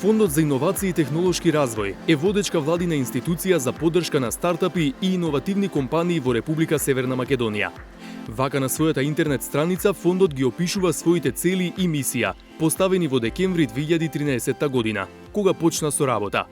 Фондот за иновации и технолошки развој е водечка владина институција за поддршка на стартапи и иновативни компании во Република Северна Македонија. Вака на својата интернет страница фондот ги опишува своите цели и мисија, поставени во декември 2013 година, кога почна со работа.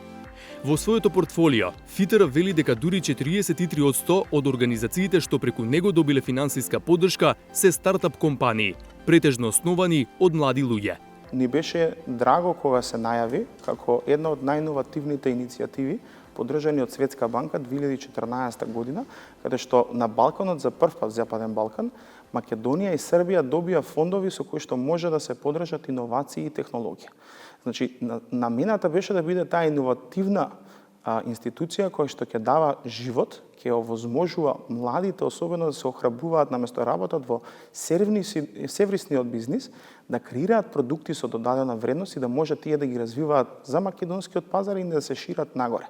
Во своето портфолио, ФИТР вели дека дури 43% од организациите што преку него добиле финансиска поддршка се стартап компании, претежно основани од млади луѓе. Ни беше драго кога се најави како една од најиновативните иницијативи поддржани од Светска банка 2014 година, каде што на Балканот за прв пат, Западен Балкан, Македонија и Србија добија фондови со кои што може да се поддржат иновации и технологија. Значи, намената беше да биде таа иновативна институција која што ќе дава живот, ќе овозможува младите особено да се охрабруваат наместо да работат во сервисниот бизнис, да креираат продукти со додадена вредност и да може тие да ги развиваат за македонскиот пазар и да се шират нагоре.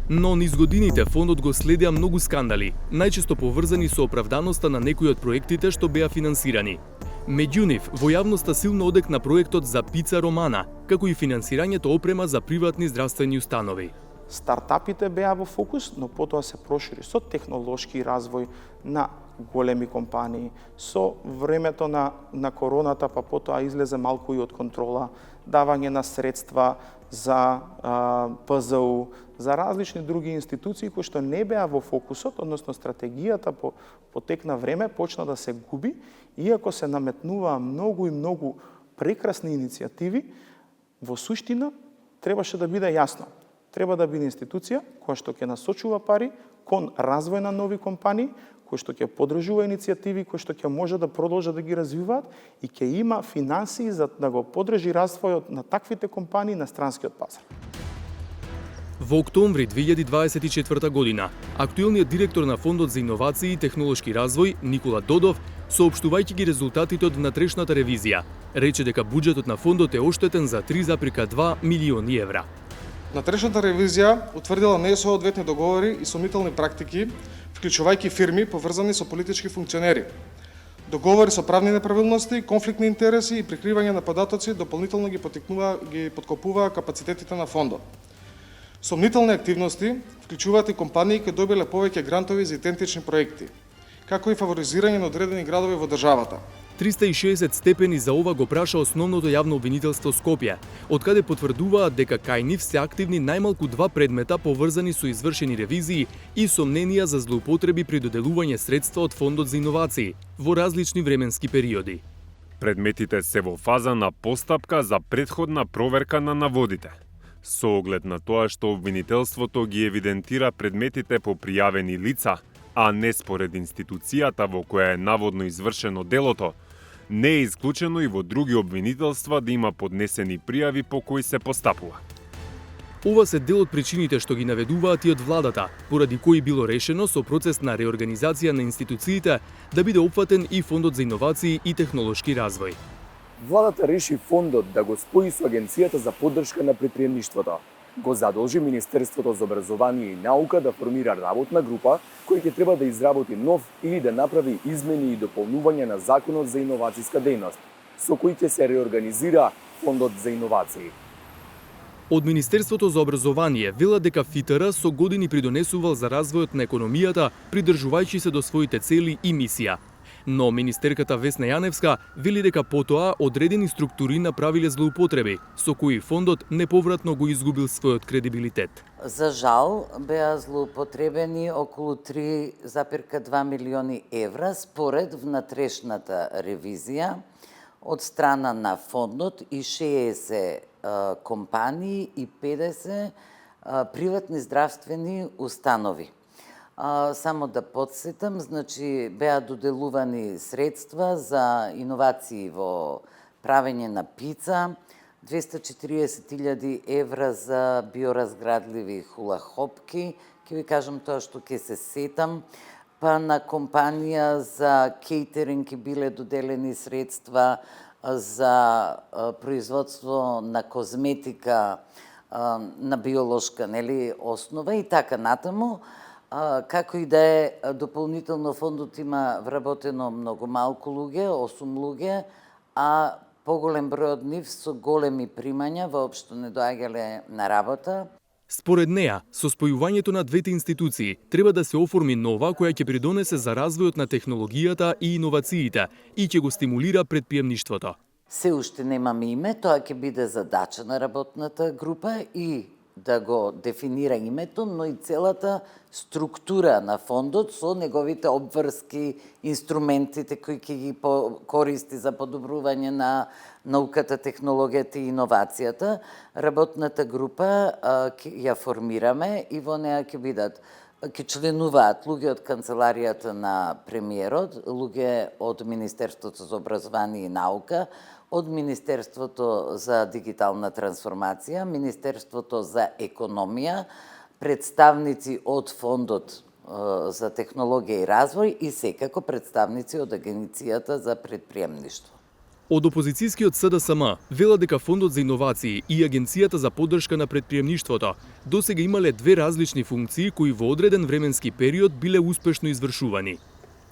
Но низ годините фондот го следеа многу скандали, најчесто поврзани со оправданоста на некои од проектите што беа финансирани. Меѓу нив, во јавноста силно одекна проектот за Пица Романа, како и финансирањето опрема за приватни здравствени установи. Стартапите беа во фокус, но потоа се прошири со технолошки развој на големи компании, со времето на короната, па потоа излезе малку и од контрола, давање на средства за ПЗУ, за различни други институции кои што не беа во фокусот, односно стратегијата по тек на време почна да се губи, иако се наметнуваа многу и многу прекрасни иницијативи, во суштина требаше да биде јасно. Треба да биде институција која што ќе насочува пари кон развој на нови компании, кој што ќе поддржува иницијативи, кој што ќе може да продолжат да ги развиваат и ќе има финансии за да го поддржи развојот на таквите компании на странскиот пазар. Во октомври 2024 година, актуелниот директор на Фондот за иновации и технолошки развој, Никола Додов, соопштувајќи ги резултатите од внатрешната ревизија, рече дека буџетот на фондот е оштетен за 3,2 милиони евра. Внатрешната ревизија утврдила несоодветни договори и сомнителни практики, вклучувајќи фирми поврзани со политички функционери, договори со правни неправилности, конфликтни интереси и прикривање на податоци дополнително ги подкопуваа капацитетите на фондот. Сомнителни активности вклучуваат и компании кои добиле повеќе грантови за идентични проекти, како и фаворизирање на одредени градови во државата. 360 степени за ова го праша основното јавно обвинителство Скопје, откаде потврдуваат дека кај нив се активни најмалку 2 предмета поврзани со извршени ревизии и сомненија за злоупотреби при доделување средства од Фондот за иновации во различни временски периоди. Предметите се во фаза на постапка за претходна проверка на наводите. Со оглед на тоа што обвинителството ги евидентира предметите по пријавени лица, а не според институцијата во која е наводно извршено делото, не е исклучено и во други обвинителства да има поднесени пријави по кои се постапува. Ова се дел од причините што ги наведуваат и од владата, поради кои било решено со процес на реорганизација на институциите да биде опфатен и Фондот за иновации и технолошки развој. Владата реши фондот да го спои со Агенцијата за поддршка на претприемништвото. Го задолжи Министерството за образование и наука да формира работна група која ќе треба да изработи нов или да направи измени и дополнување на Законот за иновацијска дејност, со кој ќе се реорганизира Фондот за иновации. Од Министерството за образование велат дека ФИТР со години придонесувал за развојот на економијата, придржувајќи се до своите цели и мисија. Но министерката Весна Јаневска вели дека потоа одредени структури направиле злоупотреби, со кои фондот неповратно го изгубил својот кредибилитет. За жал, беа злоупотребени околу 3,2 милиони евра според внатрешната ревизија од страна на фондот и 60 компании и 50 приватни здравствени установи. Само да подсетам, значи беа доделувани средства за иновации во правење на пица, 240.000 евра за биоразградливи хулахопки, ќе ви кажам тоа што ќе се сетам, па на компанија за кейтеринг биле доделени средства за производство на козметика на биолошка основа и така натаму. Како и да е, дополнително фондот има вработено многу малку луѓе, 8 луѓе, а Поголем број од нив со големи примања воопшто не доаѓале на работа. Според неа, со спојувањето на двете институции треба да се оформи нова која ќе придонесе за развојот на технологијата и иновациите и ќе го стимулира предприемништвото. Се уште немаме име, тоа ќе биде задача на работната група и да го дефинира името, но и целата структура на фондот со неговите обврски, инструментите кои ќе ги користи за подобрување на науката, технологијата и иновацијата. Работната група ја формираме и во неа ќе членуваат луѓе од канцеларијата на премиерот, луѓе од Министерството за образование и наука, од Министерството за дигитална трансформација, Министерството за економија, представници од Фондот за технологија и развој и секако представници од Агенцијата за предприемништво. Од опозицијскиот СДСМ велат дека Фондот за иновации и Агенцијата за поддршка на предприемништвото досега имале две различни функции кои во одреден временски период биле успешно извршувани.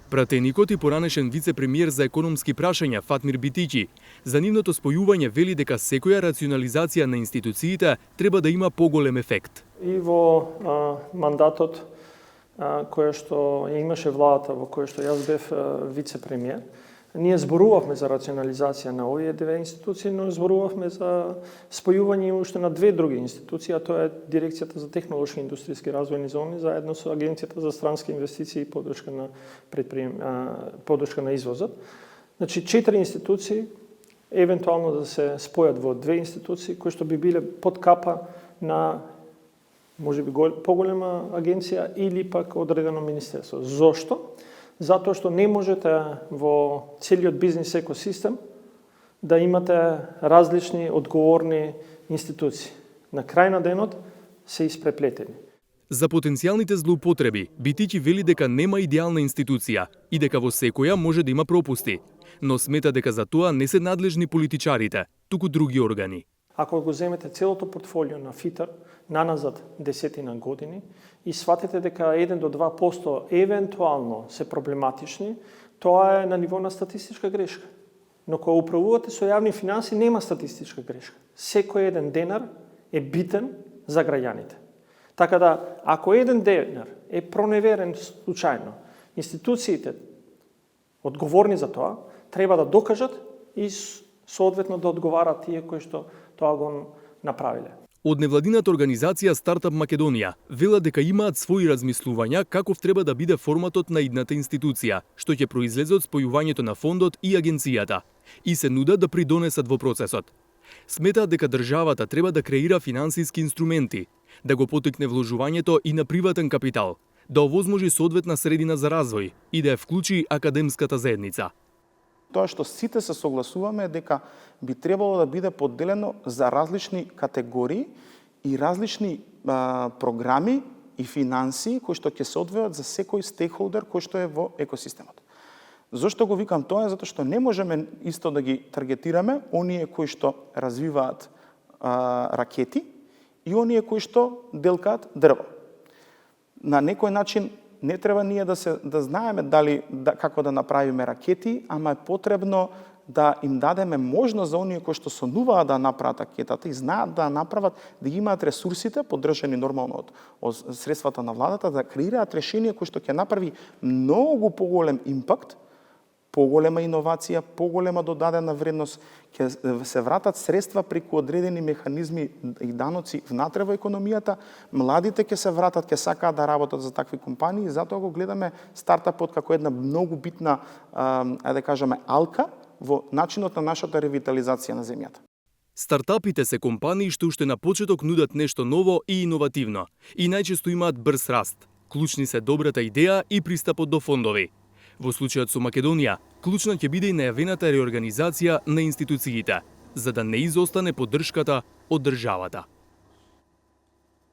Пратеникот и поранешен вице-премиер за економски прашања Фатмир Битичи за нивното спојување вели дека секоја рационализација на институциите треба да има поголем ефект. И во мандатот кој што имаше владата во кој што јас бев вице-премиер, ние зборувавме за рационализација на овие две институции, но зборувавме за спојување уште на две други институции, а тоа е Дирекцијата за технолошки и индустријски развојни зони заедно со Агенцијата за странски инвестиции и поддршка на поддршка на извозот. Значи 4 институции евентуално да се спојат во две институции кои што би биле под капа на можеби поголема агенција или пак одредено министерство. Зошто? Затоа што не можете во целиот бизнис екосистем да имате различни одговорни институции. На крај на денот се испреплетени. За потенцијалните злоупотреби, Битичи вели дека нема идеална институција и дека во секоја може да има пропусти, но смета дека за тоа не се надлежни политичарите, туку други органи. Ако го земете целото портфолио на ФИТАР, наназад десетина години, и сватите дека 1 до 2% евентуално се проблематични, тоа е на ниво на статистичка грешка. Но кога управувате со јавни финанси, нема статистичка грешка. Секој еден денар е битен за граѓаните. Така да, ако еден денар е проневерен случајно, институциите одговорни за тоа треба да докажат и соодветно да одговарат тие кои што тоа го направиле. Од невладината организација Стартап Македонија велат дека имаат своји размислувања каков треба да биде форматот на идната институција, што ќе произлезе од спојувањето на фондот и агенцијата, и се нудат да придонесат во процесот. Сметаат дека државата треба да креира финансиски инструменти, да го потикне вложувањето и на приватен капитал, да овозможи соодветна средина за развој и да ја вклучи академската заедница. Тоа што сите се согласуваме е дека би требало да биде поделено за различни категории и различни програми и финанси кои што ќе се одвојат за секој стейкхолдер кој што е во екосистемот. Зошто го викам тоа? Затоа што не можеме исто да ги таргетираме оние кои што развиваат ракети и оние кои што делкаат дрво. На некој начин не треба ние да знаеме како да направиме ракети, ама е потребно да им дадеме можност за оние кои што сонуваат да направат ракетата и знаат да направат, да имаат ресурсите, поддржани нормално од средствата на владата, да креираат решение кои што ќе направи многу поголем импакт, поголема иновација, поголема додадена вредност, ќе се вратат средства преку одредени механизми и даноци внатре во економијата, младите ќе се вратат, ќе сакаат да работат за такви компании, затоа го гледаме стартапот како една многу битна, да кажеме, алка во начинот на нашата ревитализација на земјата. Стартапите се компании што уште на почеток нудат нешто ново и иновативно и најчесто имаат брз раст. Клучни се добрата идеја и пристапот до фондови. Во случајот со Македонија, клучна ќе биде и најавената реорганизација на институциите, за да не изостане поддршката од државата.